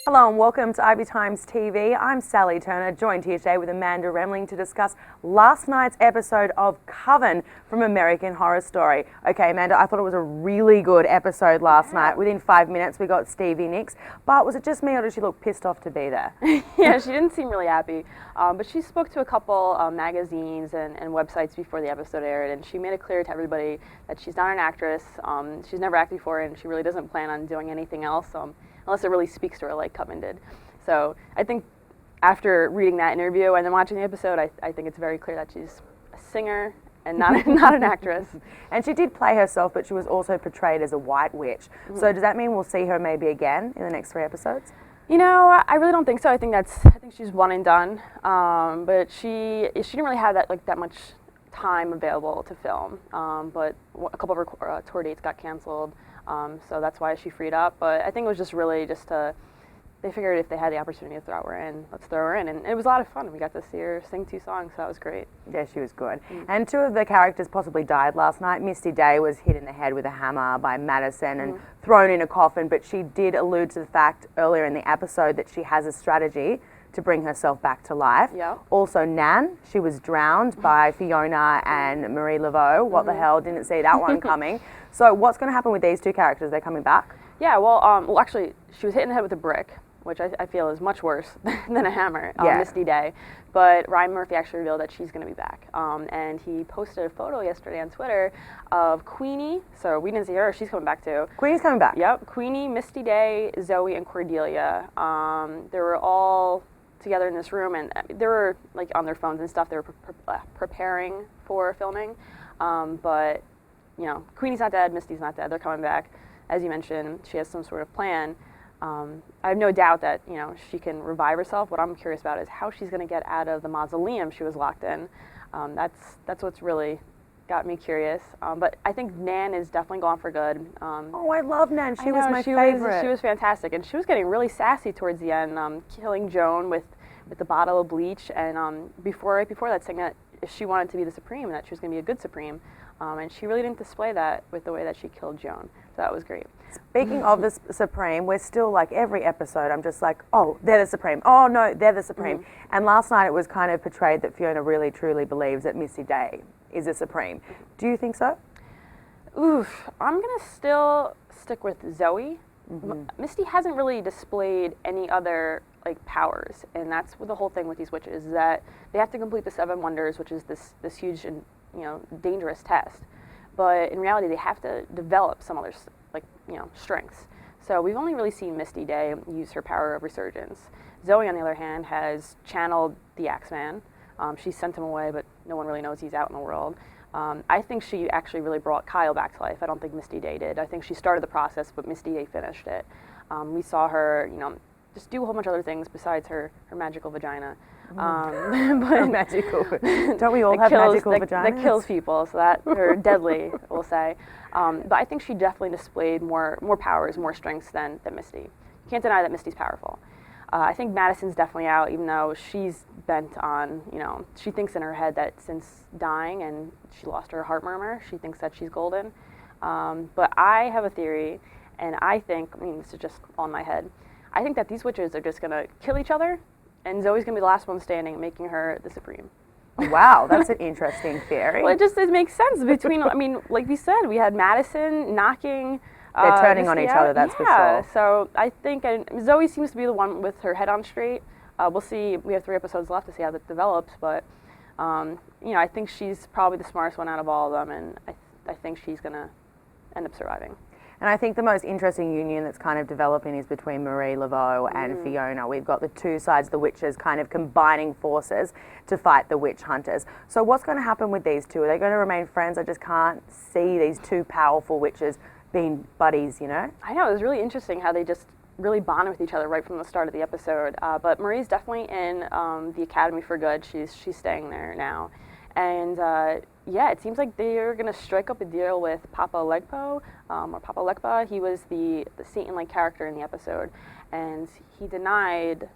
Hello and welcome to Ivy Times TV. I'm Sally Turner, joined here today with Amanda Remling to discuss last night's episode of Coven from American Horror Story. Okay, Amanda, I thought it was a really good episode last night. Within 5 minutes, we got Stevie Nicks. But was it just me, or did she look pissed off to be there? Yeah, she didn't seem really happy. But she spoke to a couple magazines and websites before the episode aired, and she made it clear to everybody that she's not an actress. She's never acted before, and she really doesn't plan on doing anything else. Unless it really speaks to her like Coven did. So I think after reading that interview and then watching the episode, I think it's very clear that she's a singer and not an actress. And she did play herself, but she was also portrayed as a white witch. Mm-hmm. So does that mean we'll see her maybe again in the next 3 episodes? You know, I really don't think so. I think she's one and done. But she didn't really have that much time available to film. But a couple of her tour dates got canceled. So that's why she freed up. But I think it was just really they figured if they had the opportunity to throw her in, let's throw her in. And it was a lot of fun. We got to see her sing 2 songs, so that was great. Yeah, she was good. And 2 of the characters possibly died last night. Misty Day was hit in the head with a hammer by Madison and thrown in a coffin, but she did allude to the fact earlier in the episode that she has a strategy to bring herself back to life. Yep. Also, Nan, she was drowned by Fiona and Marie Laveau. What the hell, didn't see that one coming. So what's going to happen with these 2 characters? They're coming back? Yeah, well, actually, she was hit in the head with a brick, which I feel is much worse than a hammer, Misty Day. But Ryan Murphy actually revealed that she's going to be back. And he posted a photo yesterday on Twitter of Queenie. So we didn't see her. She's coming back too. Queenie's coming back? Yep. Queenie, Misty Day, Zoe, and Cordelia. They were all together in this room, and they were like on their phones and stuff. They were preparing for filming. But, you know, Queenie's not dead. Misty's not dead. They're coming back. As you mentioned, she has some sort of plan. I have no doubt that, you know, she can revive herself. What I'm curious about is how she's going to get out of the mausoleum she was locked in. That's what's really got me curious. But I think Nan is definitely gone for good. Oh, I love Nan. She was my favorite. She was fantastic, and she was getting really sassy towards the end, killing Joan with the bottle of bleach. And right before that, saying that she wanted to be the Supreme and that she was going to be a good Supreme. And she really didn't display that with the way that she killed Joan. So that was great. Speaking of the Supreme, we're still like every episode, I'm just like, oh, they're the Supreme. Oh, no, they're the Supreme. And last night it was kind of portrayed that Fiona really truly believes that Misty Day is a Supreme. Do you think so? Oof. I'm going to still stick with Zoe. Misty hasn't really displayed any other powers, and that's the whole thing with these witches, is that they have to complete the 7 wonders, which is this huge and dangerous test. But in reality, they have to develop some other strengths. So we've only really seen Misty Day use her power of resurgence. Zoe, on the other hand, has channeled the Axeman. She sent him away, but no one really knows he's out in the world. I think she actually really brought Kyle back to life. I don't think Misty Day did. I think she started the process, but Misty Day finished it. We saw her, just do a whole bunch of other things besides her magical vagina. But magical. Don't we all have magical vaginas? That kills people, so that they're deadly, we'll say. But I think she definitely displayed more powers, more strengths than Misty. You can't deny that Misty's powerful. I think Madison's definitely out, even though she's bent on, she thinks in her head that since dying and she lost her heart murmur, she thinks that she's golden. But I have a theory, and I think, this is just on my head, I think that these witches are just going to kill each other, and Zoe's going to be the last one standing, making her the Supreme. Wow, that's an interesting theory. Well, it makes sense between, like we said, we had Madison knocking... They're turning on each other, that's for sure. So I think Zoe seems to be the one with her head on straight. We'll see. We have 3 episodes left to see how that develops, but I think she's probably the smartest one out of all of them, and I think she's going to end up surviving. And I think the most interesting union that's kind of developing is between Marie Laveau and Fiona. We've got the 2 sides, the witches, kind of combining forces to fight the witch hunters. So what's going to happen with these 2? Are they going to remain friends? I just can't see these 2 powerful witches being buddies, I know, it was really interesting how they just really bonded with each other right from the start of the episode. But Marie's definitely in the academy for good. She's staying there now. And it seems like they're going to strike up a deal with Papa Legpo, or Papa Legba. He was the Satan-like character in the episode. And he denied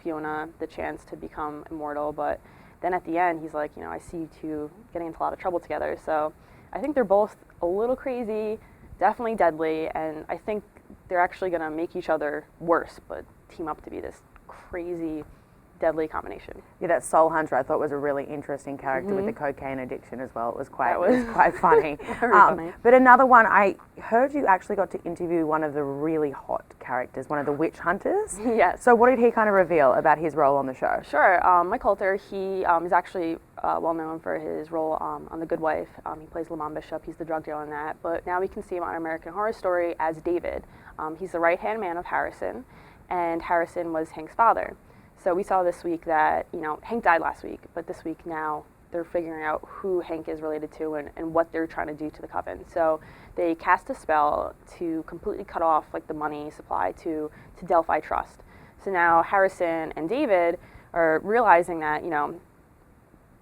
Fiona the chance to become immortal. But then at the end, he's like, I see you 2 getting into a lot of trouble together. So I think they're both a little crazy, definitely deadly, and I think they're actually going to make each other worse, but team up to be this crazy, deadly combination. Yeah, that Soul Hunter I thought was a really interesting character with the cocaine addiction as well. It was quite, That was- it was quite funny. Very funny. But another one, I heard you actually got to interview one of the really hot characters, one of the witch hunters. Yes. So what did he kind of reveal about his role on the show? Sure. Mike Coulter, he is actually well known for his role on The Good Wife. He plays Lamont Bishop. He's the drug dealer in that. But now we can see him on American Horror Story as David. He's the right-hand man of Harrison, and Harrison was Hank's father. So we saw this week that, Hank died last week, but this week now they're figuring out who Hank is related to and what they're trying to do to the Coven. So they cast a spell to completely cut off the money supply to Delphi Trust. So now Harrison and David are realizing that,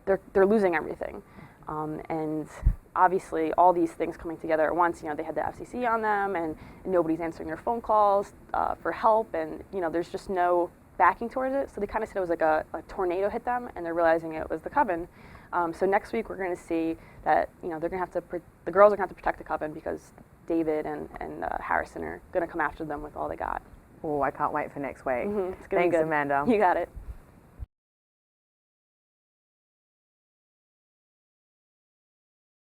they're losing everything. And obviously all these things coming together at once, they had the FCC on them and nobody's answering their phone calls for help, and there's just no backing towards it. So they kind of said it was like a tornado hit them, and they're realizing it was the Coven. So next week we're going to see that they're going to have to the girls are going to have to protect the Coven because David and Harrison are going to come after them with all they got. Oh, I can't wait for next week. It's gonna be Thanks, good. Amanda. You got it.